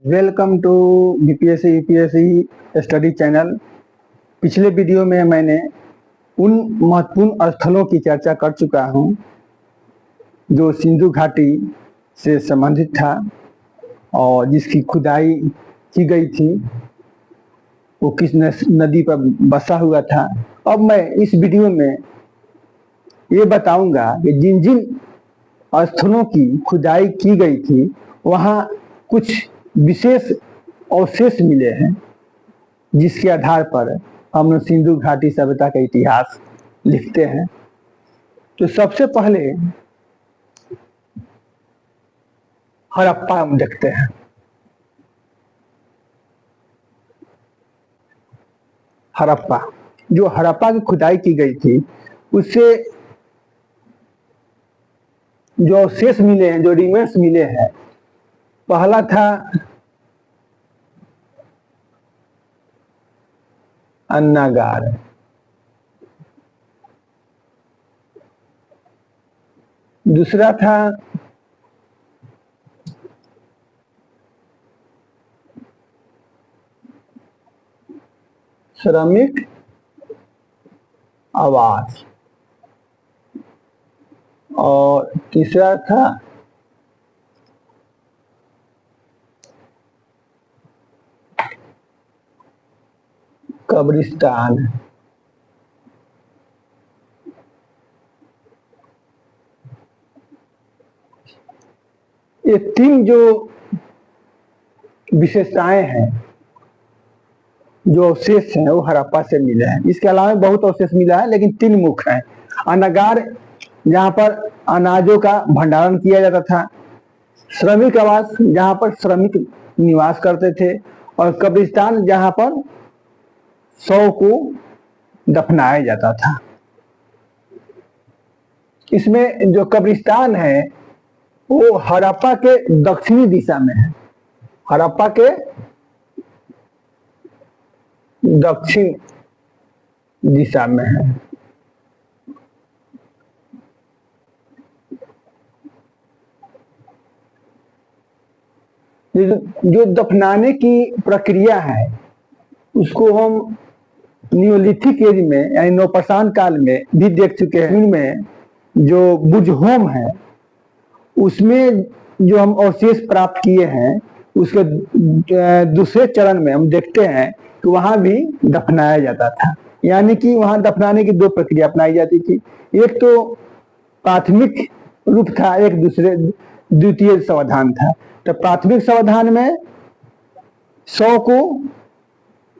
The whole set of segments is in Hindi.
Welcome to BPSC UPSC study channel. पिछले वीडियो में मैंने उन महत्वपूर्ण स्थलों की चर्चा कर चुका हूं जो सिंधु घाटी से संबंधित था और जिसकी खुदाई की गई थी, वो किस नदी पर बसा हुआ था। अब मैं इस वीडियो में ये बताऊंगा कि जिन जिन स्थलों की खुदाई की गई थी वहाँ कुछ विशेष अवशेष मिले हैं, जिसके आधार पर हम लोग सिंधु घाटी सभ्यता का इतिहास लिखते हैं। तो सबसे पहले हड़प्पा हम देखते हैं। हड़प्पा, जो हड़प्पा की खुदाई की गई थी उससे जो अवशेष मिले हैं, जो रिमेन्स मिले हैं, पहला था अन्नागार, दूसरा था श्रमिक आवास और तीसरा था कब्रिस्तान। ये तीन जो विशेषताएं हैं, जो अवशेष हैं, वो हड़प्पा से मिले हैं। इसके अलावा बहुत अवशेष मिला है, लेकिन तीन मुख्य हैं। अन्नागार, जहाँ पर अनाजों का भंडारण किया जाता था, श्रमिक आवास, जहाँ पर श्रमिक निवास करते थे, और कब्रिस्तान, जहाँ पर शव को दफनाया जाता था। इसमें जो कब्रिस्तान है वो हड़प्पा के दक्षिणी दिशा में है। हड़प्पा के दक्षिण दिशा में है। जो दफनाने की प्रक्रिया है उसको हम नियोलिथिक एज में यानी नवपाषाण काल में भी देख चुके हैं। इनमें जो बुज होम है उसमें जो हम अवशेष प्राप्त किए हैं, उसके दूसरे चरण में हम देखते हैं कि वहां भी दफनाया जाता था। यानी कि वहां दफनाने की दो प्रक्रिया अपनाई जाती थी। एक तो प्राथमिक रूप था, एक दूसरे द्वितीय समाधान था। तो प्राथमिक समाधान में शव को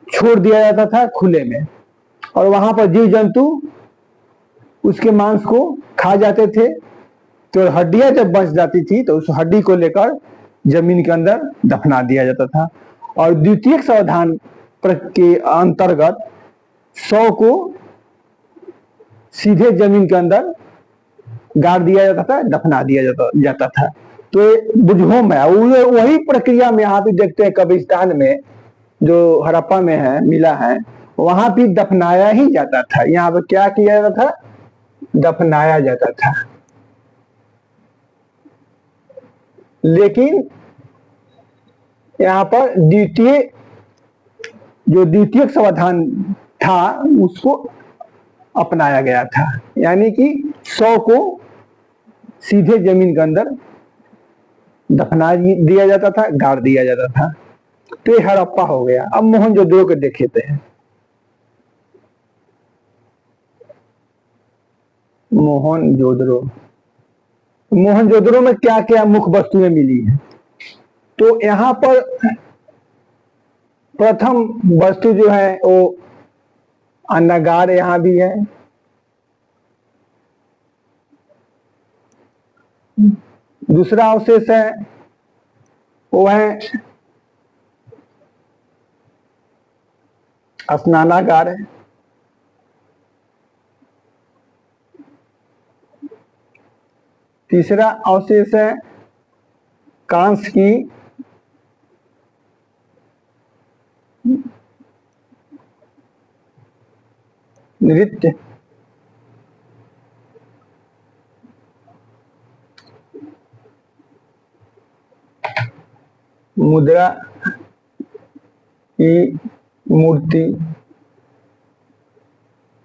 छोड़ दिया जाता था खुले में, और वहां पर जीव जंतु उसके मांस को खा जाते थे। तो हड्डियां जब बच जाती थी तो उस हड्डी को लेकर जमीन के अंदर दफना दिया जाता था। और द्वितीय सावधान के अंतर्गत शव को सीधे जमीन के अंदर गाड़ दिया जाता था, दफना दिया जाता था। तो बुझहोम है, वही प्रक्रिया में यहाँ पे देखते हैं कब्रिस्तान में, जो हड़प्पा में है, मिला है, वहां भी दफनाया ही जाता था। यहाँ पे क्या किया जाता था? दफनाया जाता था। लेकिन यहाँ पर द्वितीय समाधान था उसको अपनाया गया था। यानी कि शव को सीधे जमीन के अंदर दफना दिया जाता था, गाड़ दिया जाता था। तो ये हड़प्पा हो गया। अब मोहनजोदड़ो को देखते हैं। मोहनजोदड़ो में क्या क्या मुख्य वस्तुएं मिली है? तो यहाँ पर प्रथम वस्तु जो है वो अन्नागार यहाँ भी है। दूसरा अवशेष है वो है स्नानागार है। तीसरा अवशेष है कांस की नृत्य। मुद्रा की मूर्ति,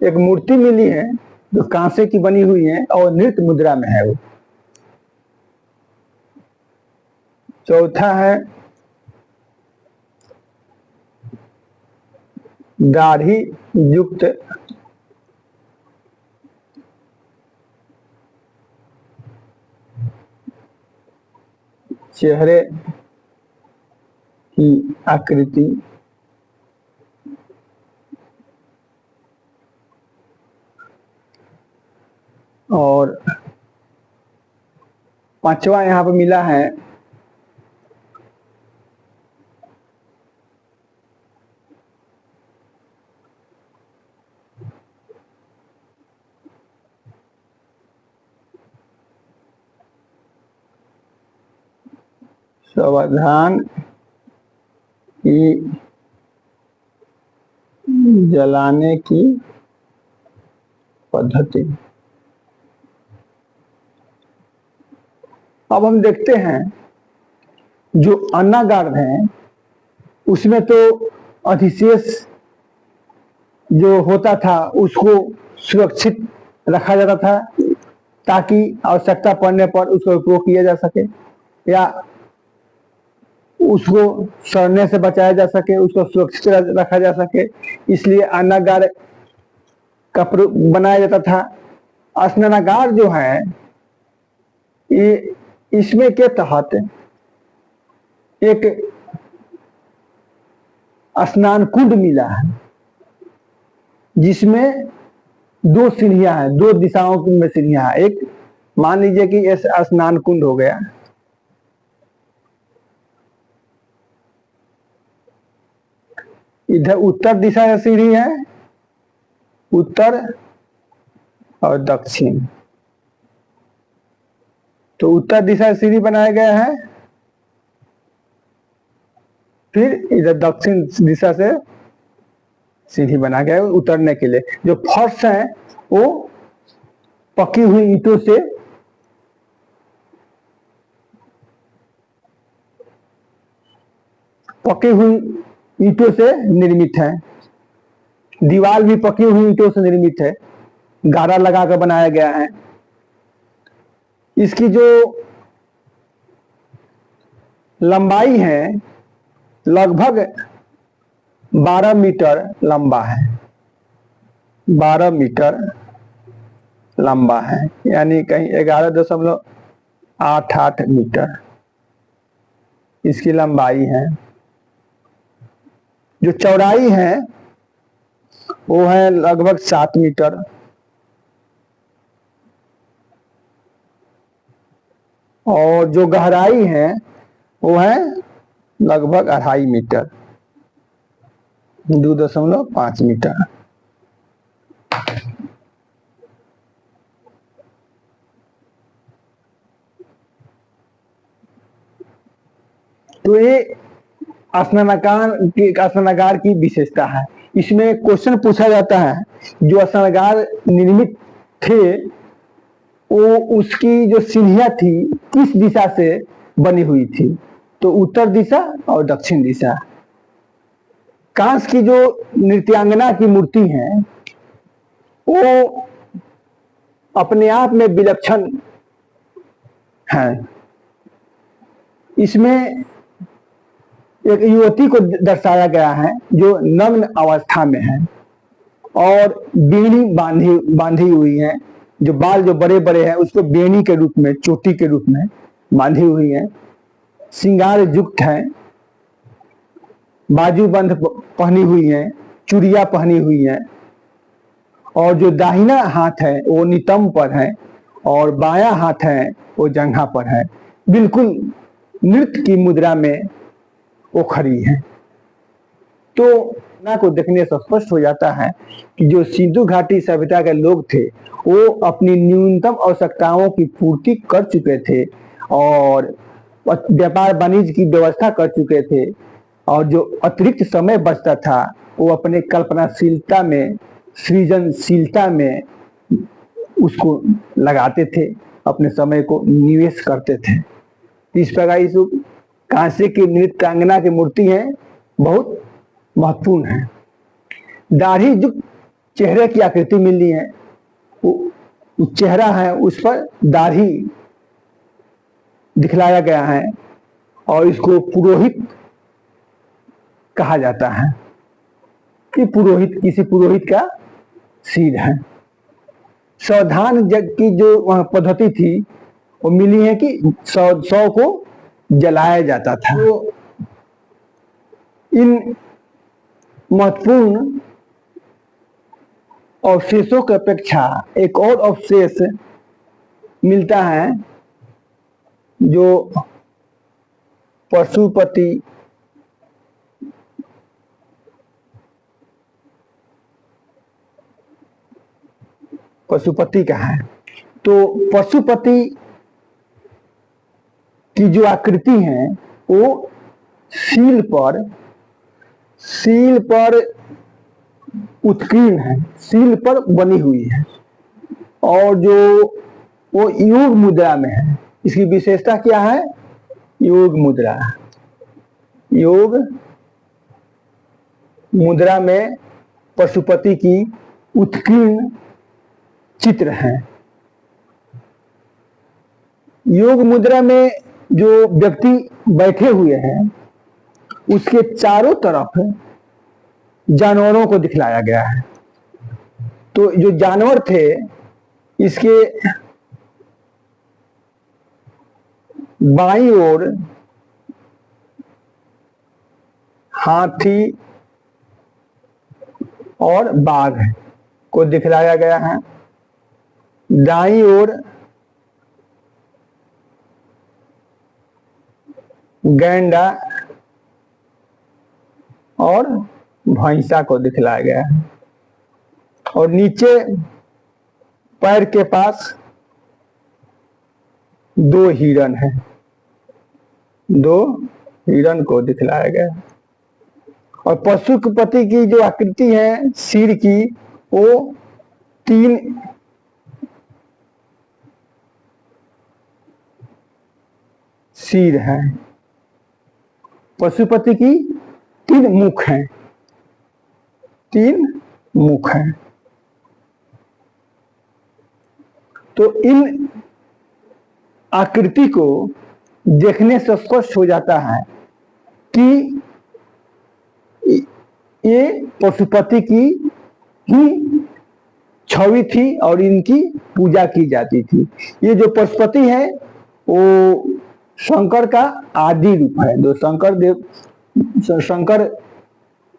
एक मूर्ति मिली है जो कांसे की बनी हुई है और नृत्य मुद्रा में है वो। चौथा है दाढ़ी युक्त चेहरे की आकृति और पांचवा यहाँ पे मिला है सावधान की जलाने की पद्धति। अब हम देखते हैं जो अन्नागार है उसमें तो अधिशेष जो होता था उसको सुरक्षित रखा जाता था ताकि आवश्यकता पड़ने पर उसका उपयोग किया जा सके या उसको सड़ने से बचाया जा सके, उसको सुरक्षित रखा जा सके, इसलिए अन्नागार का बनाया जाता था। स्नानागार जो है ये इसमें के तहत एक स्नान कुंड मिला है जिसमें दो सीढ़ियां हैं, दो दिशाओं में सीढ़ियां हैं। एक मान लीजिए कि ये स्नान कुंड हो गया, इधर उत्तर दिशा से सीढ़ी है, उत्तर और दक्षिण। तो उत्तर दिशा से सीढ़ी बनाया गया है, फिर इधर दक्षिण दिशा से सीढ़ी बना गया है उतरने के लिए। जो फर्श है वो पकी हुई ईंटों से निर्मित है, दीवार भी पकी हुई ईंटों से निर्मित है, गारा लगाकर बनाया गया है। इसकी जो लंबाई है लगभग 12 मीटर लंबा है, 12 मीटर लंबा है, यानी कहीं 11.88 मीटर इसकी लंबाई है। जो चौड़ाई है वो है लगभग 7 मीटर और जो गहराई है वो है लगभग 2.5 मीटर, 2.5 मीटर। तो ये स्नानागार की विशेषता है। इसमें क्वेश्चन पूछा जाता है जो स्नानागार निर्मित थे वो उसकी जो सीढ़ियां थी किस दिशा से बनी हुई थी, तो उत्तर दिशा और दक्षिण दिशा। कांस की जो नृत्यांगना की मूर्ति है वो अपने आप में विलक्षण है। इसमें एक युवती को दर्शाया गया है जो नग्न अवस्था में है और बेनी बांधी हुई है, जो बाल जो बड़े बड़े हैं उसको बेनी के रूप में, चोटी के रूप में बांधी हुई है, श्रृंगार युक्त है, बाजूबंद पहनी हुई है, चूड़ियां पहनी हुई है और जो दाहिना हाथ है वो नितंब पर है और बायां हाथ है वो जंघा पर है। बिल्कुल नृत्य की मुद्रा में वो खड़ी है। तो ना को देखने से स्पष्ट हो जाता है कि जो सिंधु घाटी सभ्यता के लोग थे वो अपनी न्यूनतम आवश्यकताओं की पूर्ति कर चुके थे और व्यापार वाणिज्य की व्यवस्था कर चुके थे और जो अतिरिक्त समय बचता था वो अपने कल्पनाशीलता में, सृजनशीलता में उसको लगाते थे, अपने समय को निवेश करते थे। इस प्रकार इस कांसे की नृत्यांगना की मूर्ति है, बहुत महत्वपूर्ण है। दाढ़ी जो चेहरे की आकृति मिली है, वो चेहरा है, उस पर दाढ़ी दिखलाया गया है और इसको पुरोहित कहा जाता है कि पुरोहित, किसी पुरोहित का सिर है। सावधान जग की जो पद्धति थी वो मिली है कि शव को जलाया जाता था। तो इन महत्वपूर्ण अवशेषों की अपेक्षा एक और अवशेष मिलता है जो पशुपति का है। तो पशुपति की जो आकृति है वो सील पर उत्कीर्ण है, सील पर बनी हुई है और जो वो योग मुद्रा में है। इसकी विशेषता क्या है? योग मुद्रा में पशुपति की उत्कीर्ण चित्र है। योग मुद्रा में जो व्यक्ति बैठे हुए हैं उसके चारों तरफ जानवरों को दिखलाया गया है। तो जो जानवर थे, इसके बाईं ओर हाथी और बाघ को दिखलाया गया है, दाईं ओर गैंडा और भैंसा को दिखलाया गया है और नीचे पैर के पास दो हिरण है, दो हिरण को दिखलाया गया है। और पशुपति की जो आकृति है सिर की, वो 3 सिर है। पशुपति की 3 मुख हैं, 3 मुख हैं। तो इन आकृति को देखने से स्पष्ट हो जाता है कि ये पशुपति की ही छवि थी और इनकी पूजा की जाती थी। ये जो पशुपति है वो शंकर का आदि रूप है। जो शंकर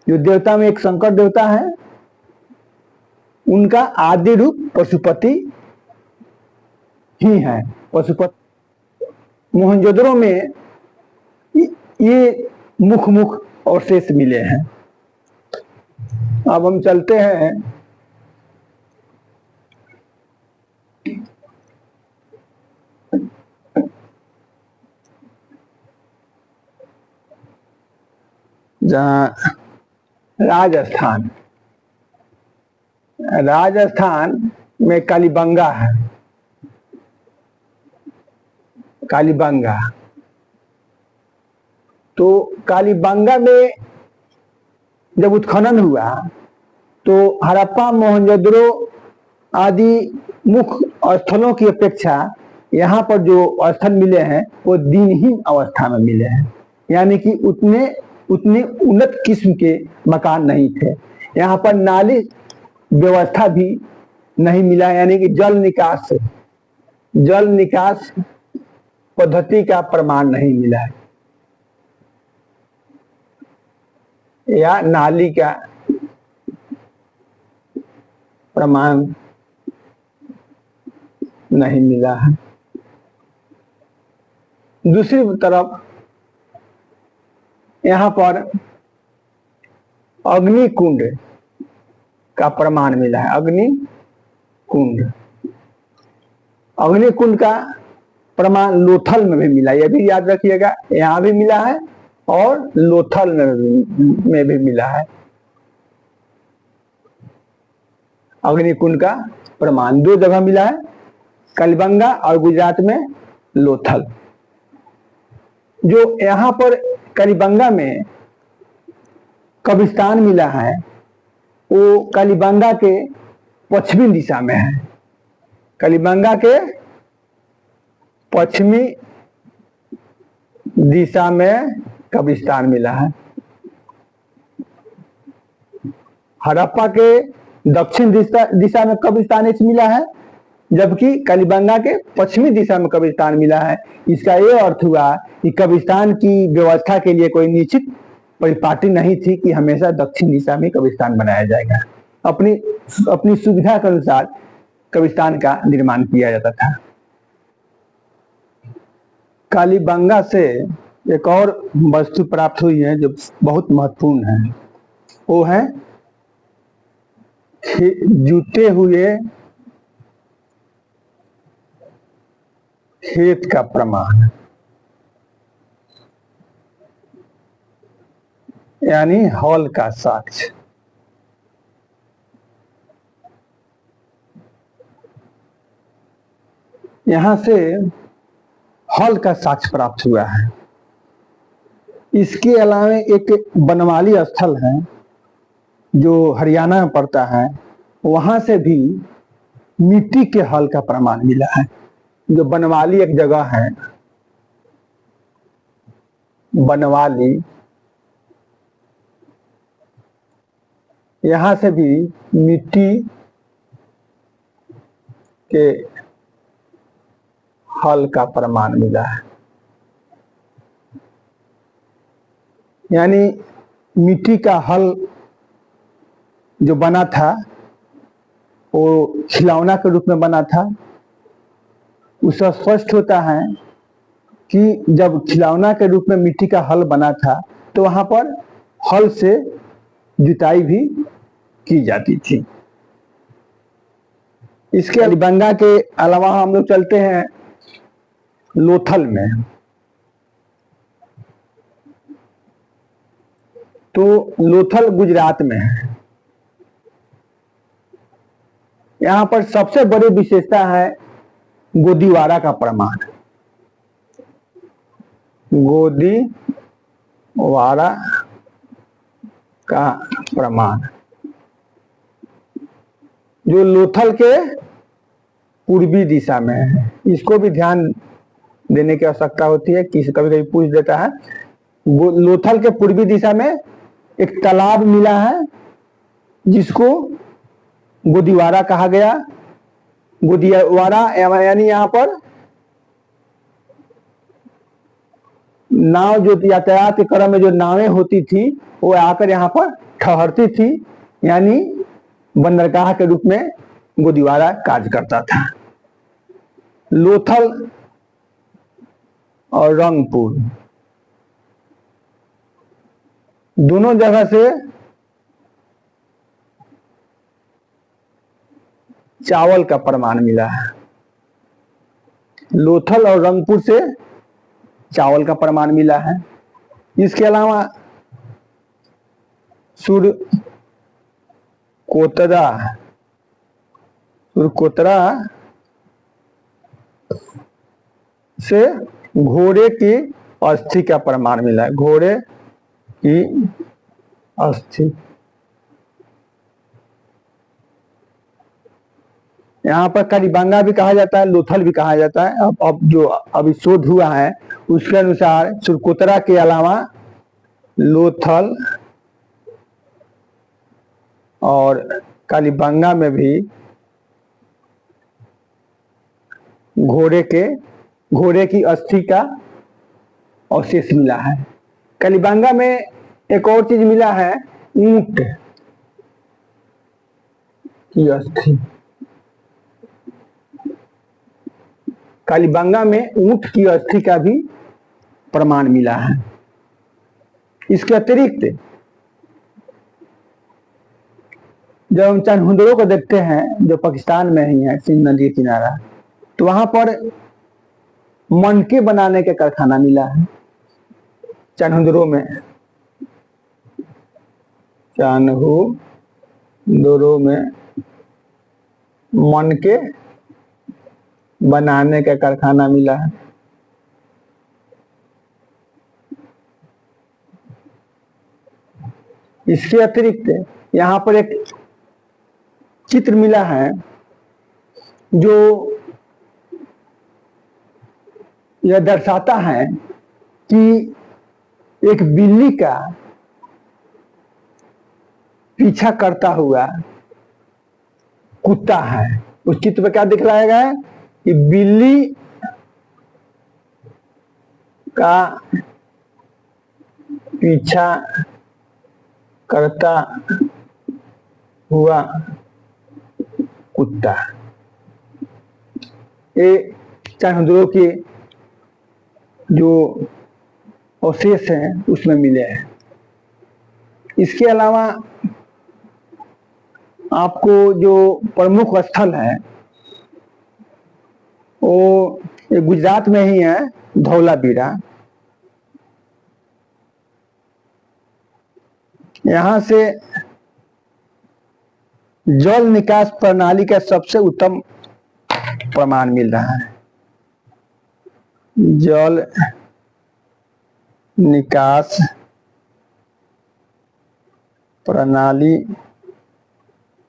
जो देवता में एक शंकर देवता है, उनका आदि रूप पशुपति ही है। पशुपति मोहनजोदड़ो में ये मुख अवशेष मिले हैं। अब हम चलते हैं जहाँ राजस्थान में कालीबंगा है। कालीबंगा, तो कालीबंगा में जब उत्खनन हुआ तो हड़प्पा मोहनजोदड़ो आदि मुख्य स्थलों की अपेक्षा यहाँ पर जो स्थल मिले हैं वो दिनहीन अवस्था में मिले हैं। यानी कि उतने उन्नत किस्म के मकान नहीं थे। यहाँ पर नाली व्यवस्था भी नहीं मिला, यानी कि जल निकास पद्धति का प्रमाण नहीं मिला है या नाली का प्रमाण नहीं मिला है। दूसरी तरफ यहाँ पर अग्निकुंड का प्रमाण मिला है। अग्निकुंड का प्रमाण लोथल में भी मिला, यह भी याद रखिएगा। यहाँ भी मिला है और लोथल में भी मिला है। अग्निकुंड का प्रमाण 2 जगह मिला है, कालीबंगा और गुजरात में लोथल। जो यहाँ पर कालीबंगा में कब्रिस्तान मिला है वो कालीबंगा के पश्चिमी दिशा में है। कालीबंगा के पश्चिमी दिशा में कब्रिस्तान मिला है। हड़प्पा के दक्षिण दिशा में कब्रिस्तान एक मिला है, जबकि कालीबंगा के पश्चिमी दिशा में कब्रिस्तान मिला है। इसका ये अर्थ हुआ कि कब्रिस्तान की व्यवस्था के लिए कोई निश्चित परिपाटी नहीं थी कि हमेशा दक्षिण दिशा में कब्रिस्तान बनाया जाएगा। अपनी अपनी सुविधा के अनुसार कब्रिस्तान का निर्माण किया जाता था। कालीबंगा से एक और वस्तु प्राप्त हुई है जो बहुत महत्वपूर्ण है, वो है जुटे हुए खेत का प्रमाण, यानी हल का साक्ष्य। यहां से हल का साक्ष्य प्राप्त हुआ है। इसके अलावा एक बनवाली स्थल है जो हरियाणा में पड़ता है, वहां से भी मिट्टी के हल का प्रमाण मिला है। जो बनवाली एक जगह है, बनवाली, यहां से भी मिट्टी के हल का प्रमाण मिला है। यानी मिट्टी का हल जो बना था वो खिलौना के रूप में बना था। उससे स्पष्ट होता है कि जब खिलौना के रूप में मिट्टी का हल बना था तो वहां पर हल से जुताई भी की जाती थी। इसके कालीबंगा के अलावा हम लोग चलते हैं लोथल में। तो लोथल गुजरात में है। यहां पर सबसे बड़ी विशेषता है गोदीवारा का प्रमाण। गोदीवारा का प्रमाण जो लोथल के पूर्वी दिशा में है। इसको भी ध्यान देने की आवश्यकता होती है कि कभी कभी पूछ देता है। लोथल के पूर्वी दिशा में एक तालाब मिला है जिसको गोदीवारा कहा गया। गोदीवारा यानी यहाँ पर नाव, जो यातायात के क्रम में जो नावें होती थी वो आकर यहाँ पर ठहरती थी, यानी बंदरगाह के रूप में गोदीवारा कार्य करता था। लोथल और रंगपुर दोनों जगह से चावल का प्रमाण मिला है। लोथल और रंगपुर से चावल का प्रमाण मिला है। इसके अलावा सुरकोतरा से घोड़े की अस्थि का प्रमाण मिला है। घोड़े की अस्थि, यहाँ पर कालीबंगा भी कहा जाता है, लोथल भी कहा जाता है। अब जो अभी शोध हुआ है उसके अनुसार सुरकोतरा के अलावा लोथल और कालीबंगा में भी घोड़े की अस्थि का अवशेष मिला है। कालीबंगा में एक और चीज मिला है, ऊंट की अस्थि। कालीबंगा में ऊंट की अस्थि का भी प्रमाण मिला है। इसके अतिरिक्त जब हम चनहुंदरों को देखते हैं जो पाकिस्तान में ही है, सिंध नदी किनारा, तो वहां पर मनके बनाने का कारखाना मिला है। चनहुंदरों में मनके बनाने का कारखाना मिला है। इसके अतिरिक्त यहाँ पर एक चित्र मिला है जो यह दर्शाता है कि एक बिल्ली का पीछा करता हुआ कुत्ता है। उस चित्र में क्या दिखलाया गया है कि बिल्ली का पीछा करता हुआ कुत्ता। ये चाणक्यों के जो अवशेष हैं उसमें मिले हैं। इसके अलावा आपको जो प्रमुख स्थल है वो गुजरात में ही है, धौलावीरा। यहाँ से जल निकास प्रणाली का सबसे उत्तम प्रमाण मिल रहा है। जल निकास प्रणाली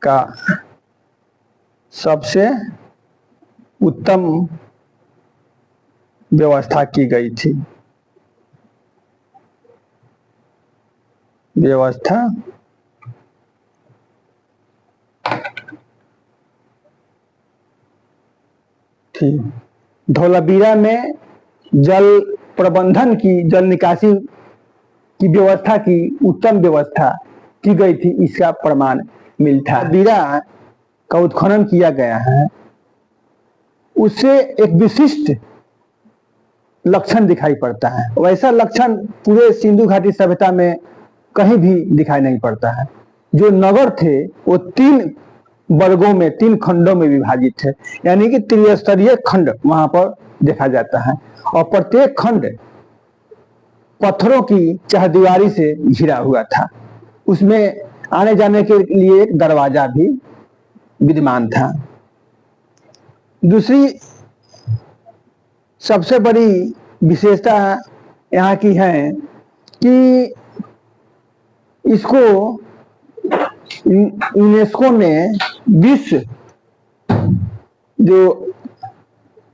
का सबसे उत्तम व्यवस्था की गई थी। व्यवस्था थी। धौलावीरा में जल प्रबंधन की, जल निकासी की व्यवस्था की उत्तम व्यवस्था की गई थी, इसका प्रमाण मिलता। बीरा का उत्खनन किया गया है, उससे एक विशिष्ट लक्षण दिखाई पड़ता है। वैसा लक्षण पूरे सिंधु घाटी सभ्यता में कहीं भी दिखाई नहीं पड़ता है। जो नगर थे वो 3 वर्गों में, 3 खंडों में विभाजित थे, यानी कि त्रिस्तरीय खंड वहां पर देखा जाता है और प्रत्येक खंड पत्थरों की चहारदीवारी से घिरा हुआ था। उसमें आने जाने के लिए एक दरवाजा भी विद्यमान था। दूसरी सबसे बड़ी विशेषता यहाँ की है कि इसको यूनेस्को ने विश्व जो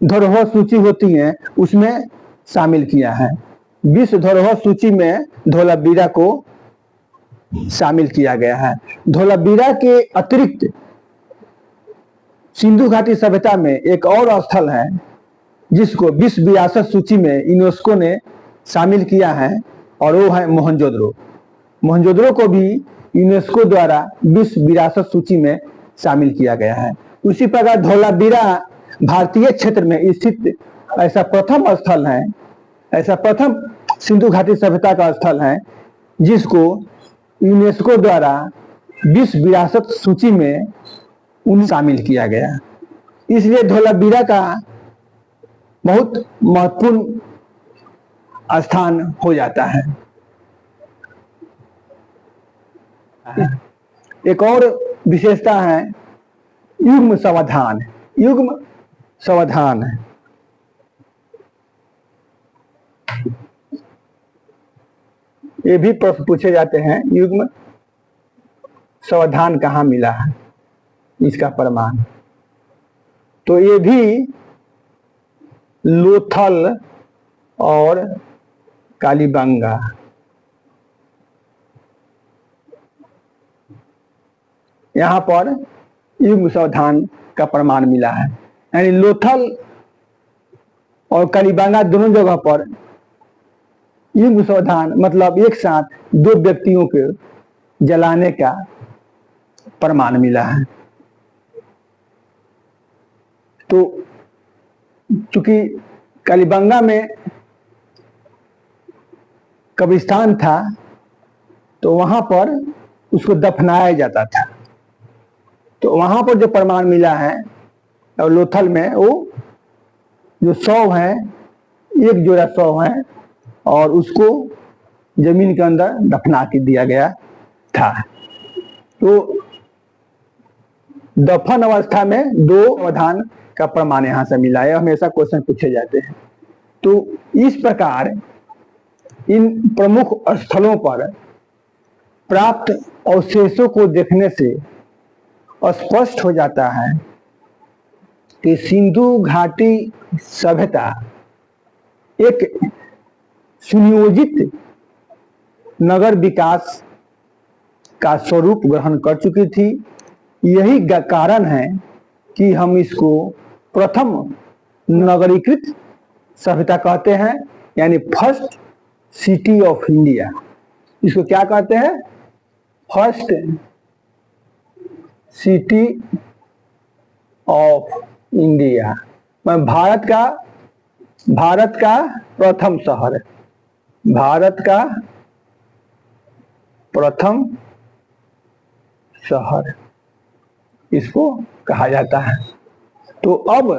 धरोहर सूची होती है उसमें शामिल किया है। विश्व धरोहर सूची में धौलावीरा को शामिल किया गया है। धौलावीरा के अतिरिक्त सिंधु घाटी सभ्यता में एक और स्थल है जिसको विश्व विरासत सूची में यूनेस्को ने शामिल किया है और वो है मोहनजोदड़ो। मोहनजोदड़ो को भी यूनेस्को द्वारा विश्व विरासत सूची में शामिल किया गया है। उसी प्रकार धौलावीरा भारतीय क्षेत्र में स्थित ऐसा प्रथम स्थल है, ऐसा प्रथम सिंधु घाटी सभ्यता का स्थल है जिसको यूनेस्को द्वारा विश्व विरासत सूची में शामिल किया गया। इसलिए धौलावीरा का बहुत महत्वपूर्ण स्थान हो जाता है। एक और विशेषता है युग्म समाधान। युग्म समाधान ये भी प्रश्न पूछे जाते हैं, युग्म समाधान कहाँ मिला है इसका प्रमाण। तो ये भी लोथल और कालीबंगा, यहाँ पर युग्म समाधान का प्रमाण मिला है। यानी लोथल और कालीबंगा दोनों जगह पर युग्म समाधान मतलब एक साथ 2 व्यक्तियों के जलाने का प्रमाण मिला है। तो चूंकि कालीबंगा में कब्रिस्तान था तो वहां पर उसको दफनाया जाता था, तो वहां पर जो प्रमाण मिला है और लोथल में वो जो शव है, एक जोड़ा शव है और उसको जमीन के अंदर दफना के दिया गया था। तो दफन अवस्था में 2 समाधान का प्रमाण यहाँ से मिला है। हमेशा क्वेश्चन पूछे जाते हैं। तो इस प्रकार इन प्रमुख स्थलों पर प्राप्त अवशेषों को देखने से स्पष्ट हो जाता है कि सिंधु घाटी सभ्यता एक सुनियोजित नगर विकास का स्वरूप ग्रहण कर चुकी थी। यही कारण है कि हम इसको प्रथम नगरीकृत सभ्यता कहते हैं, यानी फर्स्ट सिटी ऑफ इंडिया। इसको क्या कहते हैं? First city of India, Bharat का प्रथम शहर, भारत का प्रथम शहर इसको कहा जाता है। तो अब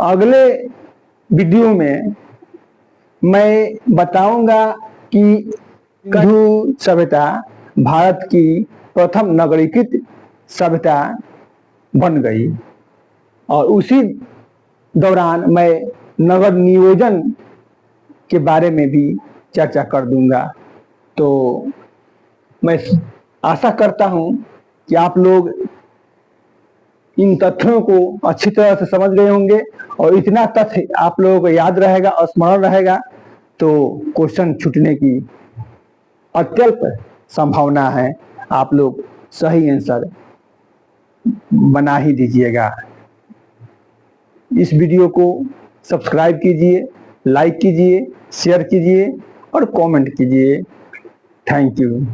अगले वीडियो में मैं बताऊंगा कि सिंधु सभ्यता भारत की प्रथम नगरीकृत सभ्यता बन गई, और उसी दौरान मैं नगर नियोजन के बारे में भी चर्चा कर दूंगा। तो मैं आशा करता हूं कि आप लोग इन तथ्यों को अच्छी तरह से समझ गए होंगे, और इतना तथ्य आप लोगों को याद रहेगा और स्मरण रहेगा तो क्वेश्चन छूटने की अत्यल्प संभावना है। आप लोग सही आंसर बना ही दीजिएगा। इस वीडियो को सब्सक्राइब कीजिए, लाइक कीजिए, शेयर कीजिए और कमेंट कीजिए। Thank you.